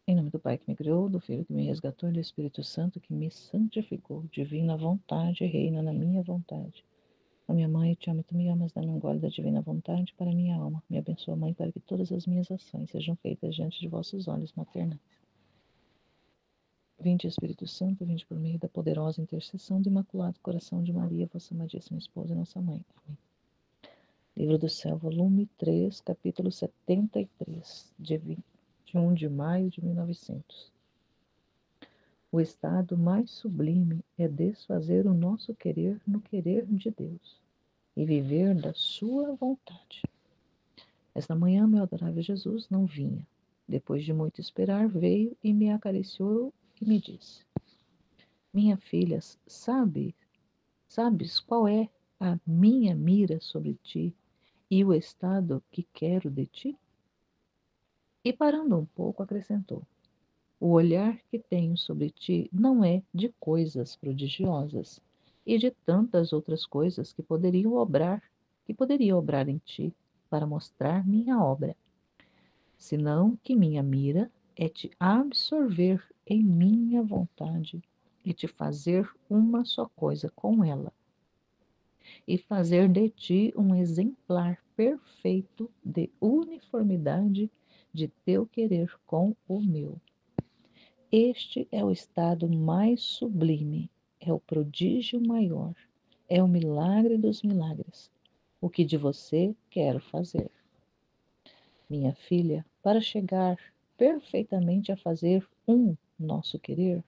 Em nome do Pai que me criou, do Filho que me resgatou e do Espírito Santo que me santificou. Divina vontade reina na minha vontade. A minha mãe, eu te amo e tu me amas, dá-me um gole da divina vontade para minha alma. Me abençoa, Mãe, para que todas as minhas ações sejam feitas diante de vossos olhos maternais. Vinde, Espírito Santo, vinde por meio da poderosa intercessão do Imaculado Coração de Maria, vossa amadíssima esposa e nossa mãe. Amém. Livro do Céu, volume 3, capítulo 73, de 21 de maio de 1900. O estado mais sublime é desfazer o nosso querer no querer de Deus e viver da sua vontade. Esta manhã, meu adorável Jesus não vinha. Depois de muito esperar, veio e me acariciou e me disse: Minha filha, sabes qual é a minha mira sobre ti e o estado que quero de ti? E parando um pouco, acrescentou: O olhar que tenho sobre ti não é de coisas prodigiosas e de tantas outras coisas que poderia obrar em ti para mostrar minha obra, senão que minha mira é te absorver em minha vontade e te fazer uma só coisa com ela, e fazer de ti um exemplar perfeito de uniformidade de teu querer com o meu. Este é o estado mais sublime, é o prodígio maior, é o milagre dos milagres, o que de você quero fazer. Minha filha, para chegar perfeitamente a fazer um nosso querer,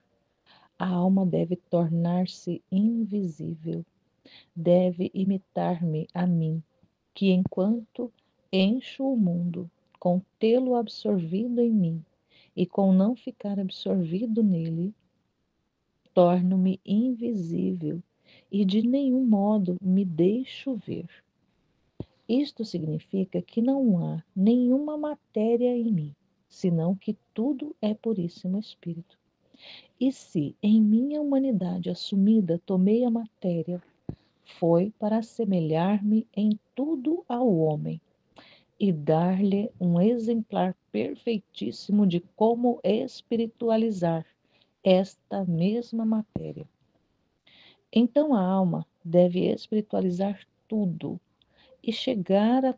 a alma deve tornar-se invisível, deve imitar-me a mim, que enquanto encho o mundo com tê-lo absorvido em mim e com não ficar absorvido nele, torno-me invisível e de nenhum modo me deixo ver. Isto significa que não há nenhuma matéria em mim, senão que tudo é puríssimo espírito. E se em minha humanidade assumida tomei a matéria, foi para assemelhar-me em tudo ao homem e dar-lhe um exemplar perfeitíssimo de como espiritualizar esta mesma matéria. Então a alma deve espiritualizar tudo e chegar a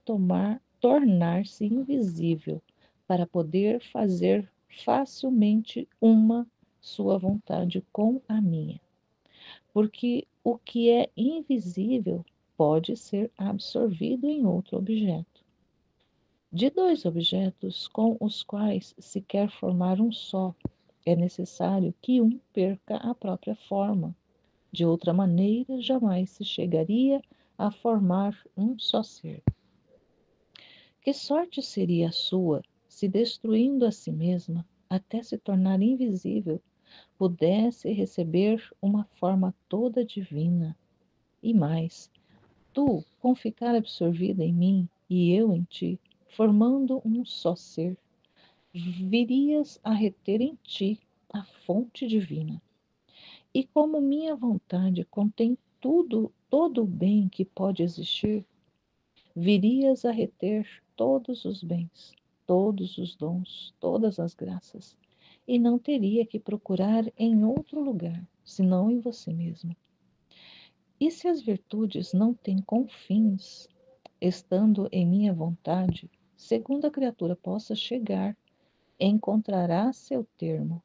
tornar-se invisível para poder fazer facilmente uma sua vontade com a minha. Porque o que é invisível pode ser absorvido em outro objeto. De dois objetos com os quais se quer formar um só, é necessário que um perca a própria forma. De outra maneira, jamais se chegaria a formar um só ser. Que sorte seria a sua se, destruindo a si mesma, até se tornar invisível, pudesse receber uma forma toda divina? E mais, tu, com ficar absorvida em mim e eu em ti, formando um só ser, virias a reter em ti a fonte divina. E como minha vontade contém todo o bem que pode existir, virias a reter todos os bens, todos os dons, todas as graças, e não teria que procurar em outro lugar, senão em você mesmo. E se as virtudes não têm confins, estando em minha vontade, segundo a criatura possa chegar, encontrará seu termo,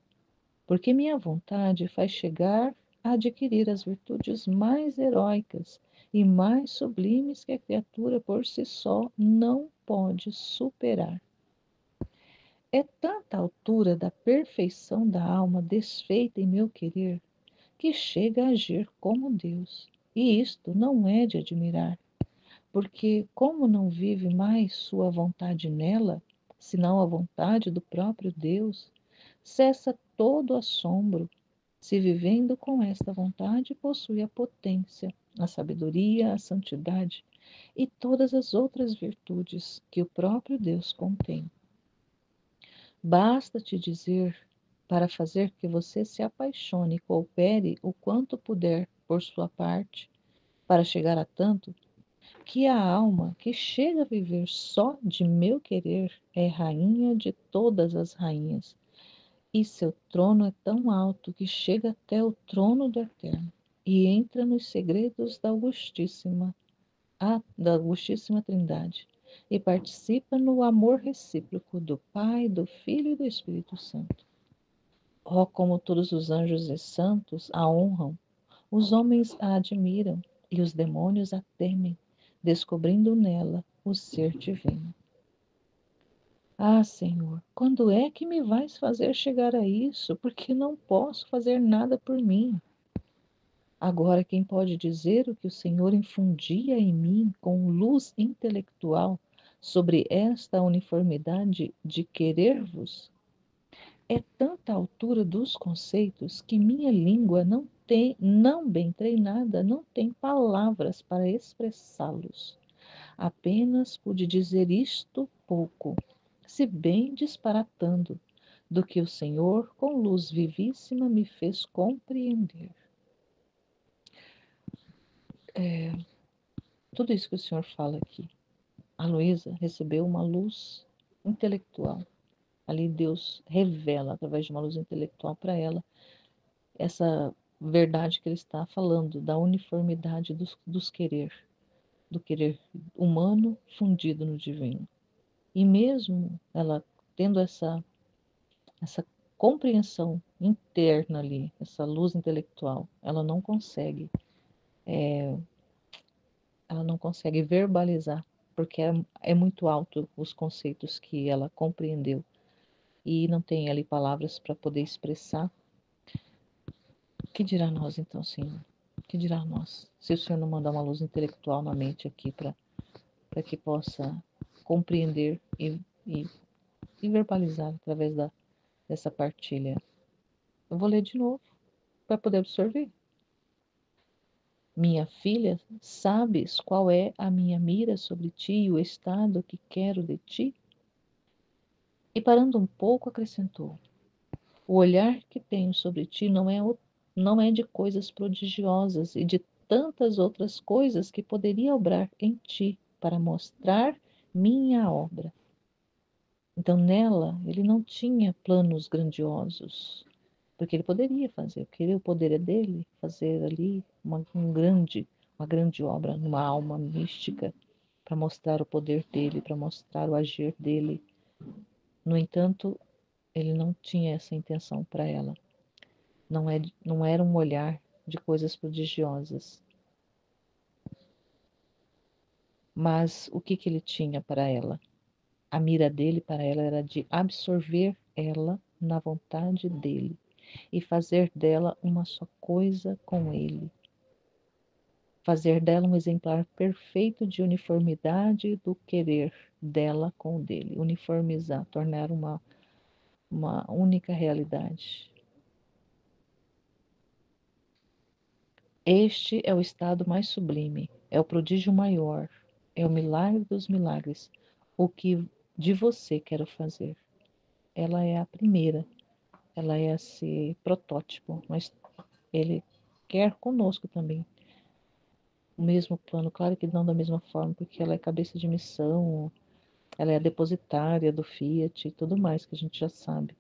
porque minha vontade faz chegar a adquirir as virtudes mais heróicas e mais sublimes que a criatura por si só não pode superar. É tanta a altura da perfeição da alma desfeita em meu querer, que chega a agir como Deus. E isto não é de admirar, porque, como não vive mais sua vontade nela, senão a vontade do próprio Deus, cessa todo assombro, se vivendo com esta vontade possui a potência, a sabedoria, a santidade e todas as outras virtudes que o próprio Deus contém. Basta-te dizer, para fazer que você se apaixone e coopere o quanto puder por sua parte, para chegar a tanto, que a alma que chega a viver só de meu querer é rainha de todas as rainhas, e seu trono é tão alto que chega até o trono do Eterno e entra nos segredos da Augustíssima Trindade e participa no amor recíproco do Pai, do Filho e do Espírito Santo. Oh, como todos os anjos e santos a honram, os homens a admiram e os demônios a temem, descobrindo nela o ser divino. Ah, Senhor, quando é que me vais fazer chegar a isso? Porque não posso fazer nada por mim. Agora, quem pode dizer o que o Senhor infundia em mim com luz intelectual sobre esta uniformidade de querer-vos? É tanta altura dos conceitos que minha língua não bem treinada, não tem palavras para expressá-los. Apenas pude dizer isto pouco, se bem disparatando, do que o Senhor, com luz vivíssima, me fez compreender. Tudo isso que o Senhor fala aqui. A Luísa recebeu uma luz intelectual. Ali Deus revela, através de uma luz intelectual para ela, essa verdade que ele está falando, da uniformidade dos querer, do querer humano fundido no divino. E mesmo ela tendo essa compreensão interna ali, essa luz intelectual, ela não consegue verbalizar, porque é muito alto os conceitos que ela compreendeu e não tem ali palavras para poder expressar. Que dirá nós então, Senhor? Que dirá nós? Se o Senhor não mandar uma luz intelectual na mente aqui para que possa compreender e verbalizar através dessa partilha. Eu vou ler de novo para poder absorver. Minha filha, sabes qual é a minha mira sobre ti e o estado que quero de ti? E parando um pouco, acrescentou: o olhar que tenho sobre ti não é de coisas prodigiosas e de tantas outras coisas que poderia obrar em ti para mostrar minha obra. Então, nela, ele não tinha planos grandiosos, porque ele poderia fazer, porque o poder é dele, fazer ali uma grande obra numa alma mística, para mostrar o poder dele, para mostrar o agir dele. No entanto, ele não tinha essa intenção para ela. Não era um olhar de coisas prodigiosas. Mas o que que ele tinha para ela? A mira dele para ela era de absorver ela na vontade dele e fazer dela uma só coisa com ele. Fazer dela um exemplar perfeito de uniformidade do querer dela com o dele. Uniformizar, tornar uma única realidade. Este é o estado mais sublime, é o prodígio maior, é o milagre dos milagres, o que de você quero fazer. Ela é a primeira, ela é esse protótipo, mas ele quer conosco também o mesmo plano, claro que não da mesma forma, porque ela é cabeça de missão, ela é a depositária do Fiat e tudo mais que a gente já sabe.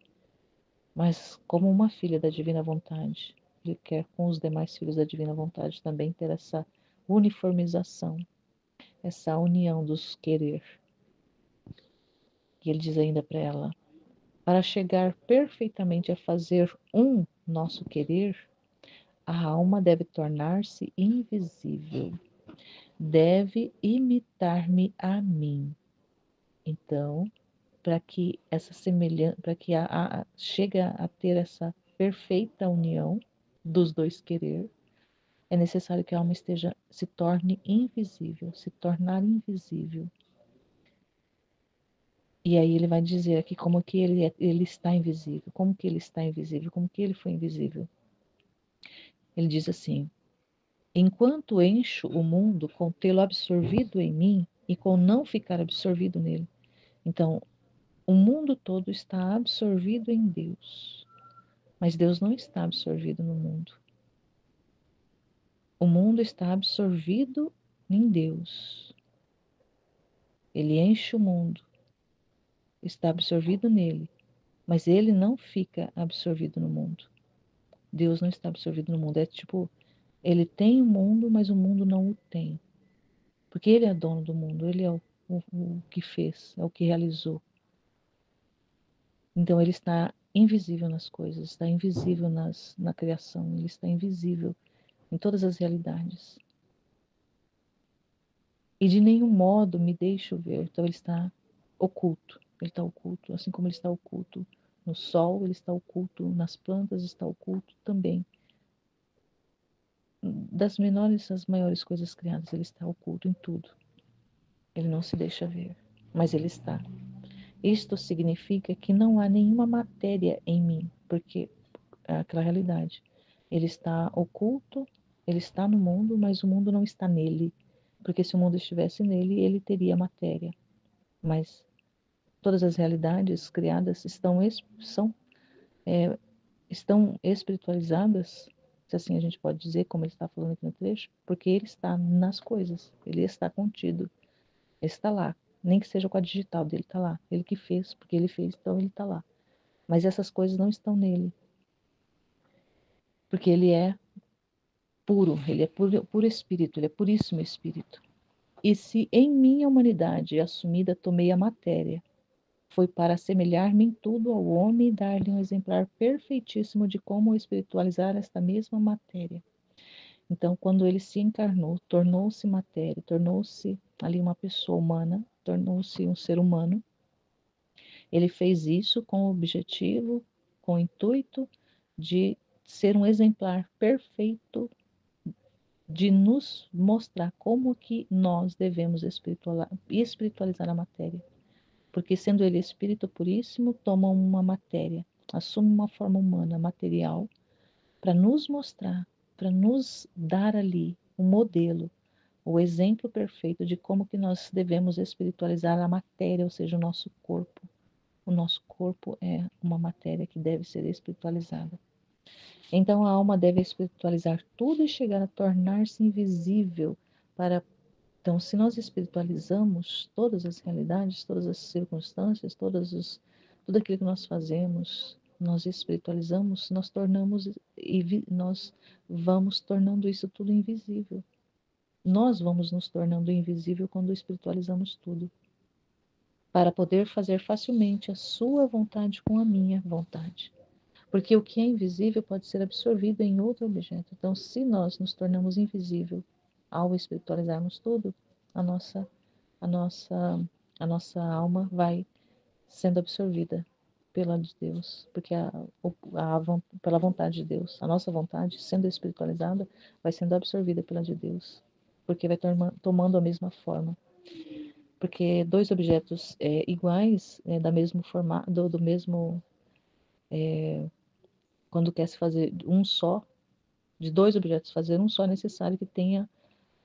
Mas como uma filha da divina vontade, ele quer com os demais filhos da divina vontade também ter essa uniformização, essa união dos querer. E ele diz ainda para ela: para chegar perfeitamente a fazer um nosso querer, a alma deve tornar-se invisível, deve imitar-me a mim. Então, para que essa semelhança, para que chega a ter essa perfeita união dos dois querer, é necessário que a alma se torne invisível, se tornar invisível. E aí ele vai dizer aqui como que ele está invisível, como que ele está invisível, como que ele foi invisível. Ele diz assim: enquanto encho o mundo com tê-lo absorvido em mim e com não ficar absorvido nele. Então, o mundo todo está absorvido em Deus, mas Deus não está absorvido no mundo. O mundo está absorvido em Deus. Ele enche o mundo, está absorvido nele, Mas ele não fica absorvido no mundo. Deus não está absorvido no mundo. É tipo, ele tem o mundo, mas o mundo não o tem. Porque ele é dono do mundo, ele é o que fez, é o que realizou. Então ele está invisível nas coisas, está invisível na criação, ele está invisível em todas as realidades. E de nenhum modo me deixo ver. Então ele está oculto. Ele está oculto, assim como ele está oculto no sol, ele está oculto nas plantas, está oculto também. Das menores às maiores coisas criadas, ele está oculto em tudo. Ele não se deixa ver, mas ele está. Isto significa que não há nenhuma matéria em mim, porque é aquela realidade. Ele está oculto, ele está no mundo, mas o mundo não está nele. Porque se o mundo estivesse nele, ele teria matéria. Mas todas as realidades criadas estão espiritualizadas, se assim a gente pode dizer, como ele está falando aqui no trecho, porque ele está nas coisas, ele está contido, ele está lá. Nem que seja com a digital dele, está lá. Ele que fez, porque ele fez, então ele está lá. Mas essas coisas não estão nele, porque ele é puro, ele é puro, puro espírito, ele é puríssimo espírito. E se em minha humanidade assumida tomei a matéria, foi para assemelhar-me em tudo ao homem e dar-lhe um exemplar perfeitíssimo de como espiritualizar esta mesma matéria. Então, quando ele se encarnou, tornou-se matéria, tornou-se ali uma pessoa humana, tornou-se um ser humano, ele fez isso com o objetivo, com o intuito de ser um exemplar perfeito, de nos mostrar como que nós devemos espiritualizar a matéria. Porque sendo ele espírito puríssimo, toma uma matéria, assume uma forma humana, material, para nos mostrar, para nos dar ali um modelo, o exemplo perfeito de como que nós devemos espiritualizar a matéria, ou seja, o nosso corpo. O nosso corpo é uma matéria que deve ser espiritualizada. Então a alma deve espiritualizar tudo e chegar a tornar-se invisível para. Então, se nós espiritualizamos todas as realidades, todas as circunstâncias, tudo aquilo que nós fazemos, nós espiritualizamos, nós tornamos e nós vamos tornando isso tudo invisível. Nós vamos nos tornando invisível quando espiritualizamos tudo, para poder fazer facilmente a sua vontade com a minha vontade. Porque o que é invisível pode ser absorvido em outro objeto. Então, se nós nos tornamos invisível ao espiritualizarmos tudo, a nossa, a nossa, a nossa alma vai sendo absorvida pela de Deus, porque pela vontade de Deus, a nossa vontade, sendo espiritualizada, vai sendo absorvida pela de Deus, porque vai tomando a mesma forma. Porque dois objetos iguais, da mesmo formato, do mesmo, quando quer se fazer um só, de dois objetos fazer um só, é necessário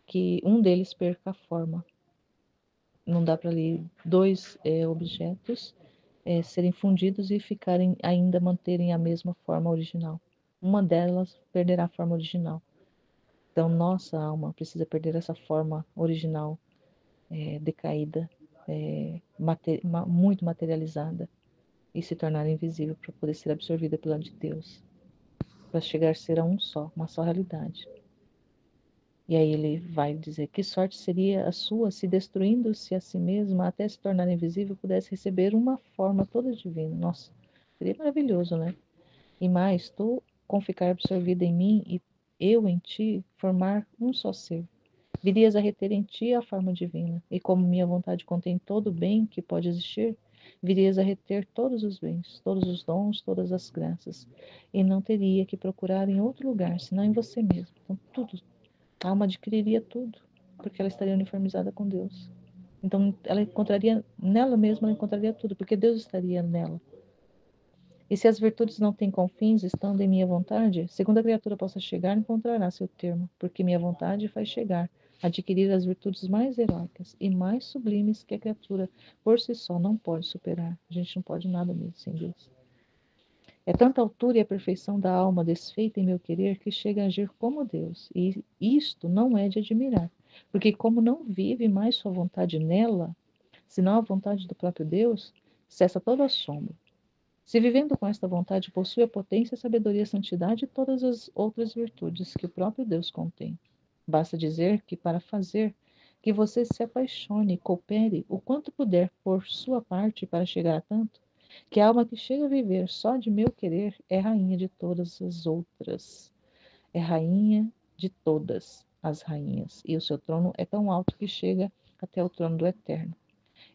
que um deles perca a forma. Não dá para ali dois objetos serem fundidos e ficarem ainda manterem a mesma forma original. Uma delas perderá a forma original. Então, nossa alma precisa perder essa forma original, decaída, muito materializada, e se tornar invisível para poder ser absorvida pela de Deus, para chegar a ser uma só realidade. E aí ele vai dizer: que sorte seria a sua se, destruindo-se a si mesma até se tornar invisível, pudesse receber uma forma toda divina. Nossa, seria maravilhoso, né? E mais, tu, com ficar absorvida em mim e eu em ti, formar um só ser. Virias a reter em ti a forma divina, e como minha vontade contém todo o bem que pode existir, virias a reter todos os bens, todos os dons, todas as graças, e não teria que procurar em outro lugar, senão em você mesmo. Então, tudo, a alma adquiriria tudo, porque ela estaria uniformizada com Deus. Então, ela encontraria, nela mesma, ela encontraria tudo, porque Deus estaria nela. E se as virtudes não têm confins, estando em minha vontade, segundo a criatura possa chegar, encontrará seu termo, porque minha vontade faz chegar, adquirir as virtudes mais heróicas e mais sublimes que a criatura por si só não pode superar. A gente não pode nada mesmo sem Deus. É tanta altura e a perfeição da alma desfeita em meu querer que chega a agir como Deus. E isto não é de admirar, porque como não vive mais sua vontade nela, senão a vontade do próprio Deus, cessa todo assombro. Se vivendo com esta vontade, possui a potência, a sabedoria, a santidade e todas as outras virtudes que o próprio Deus contém. Basta dizer que para fazer que você se apaixone e coopere o quanto puder por sua parte para chegar a tanto, que a alma que chega a viver só de meu querer é rainha de todas as outras. É rainha de todas as rainhas. E o seu trono é tão alto que chega até o trono do Eterno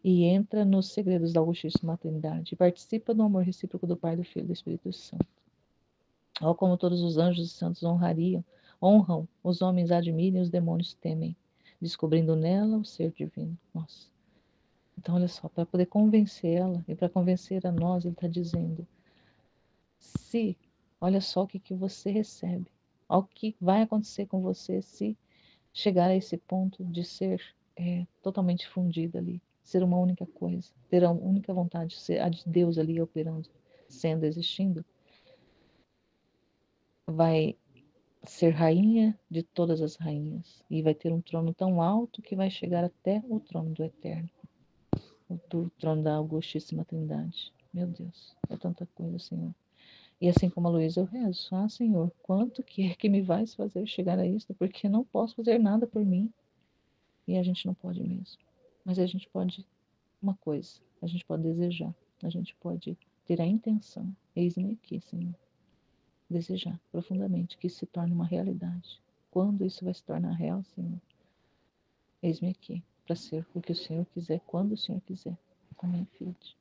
e entra nos segredos da Augustíssima Trindade, e participa do amor recíproco do Pai, do Filho e do Espírito Santo. Ó, como todos os anjos e santos honram, os homens admiram e os demônios temem, descobrindo nela o ser divino. Nossa. Então, olha só, para poder convencê-la e para convencer a nós, ele está dizendo: se, olha só o que, que você recebe, o que vai acontecer com você se chegar a esse ponto de ser totalmente fundida ali, ser uma única coisa, ter a única vontade, ser a de Deus ali operando, sendo, existindo, vai ser rainha de todas as rainhas e vai ter um trono tão alto que vai chegar até o trono do Eterno, do trono da Augustíssima Trindade. Meu Deus, é tanta coisa, Senhor. E assim como a Luísa, eu rezo: ah, Senhor, quanto que é que me vais fazer chegar a isto? Porque não posso fazer nada por mim. E a gente não pode mesmo. Mas a gente pode uma coisa, a gente pode desejar, a gente pode ter a intenção, eis-me aqui, Senhor, desejar profundamente que isso se torne uma realidade. Quando isso vai se tornar real, Senhor, eis-me aqui, para ser o que o Senhor quiser, quando o Senhor quiser. Amém, filhos.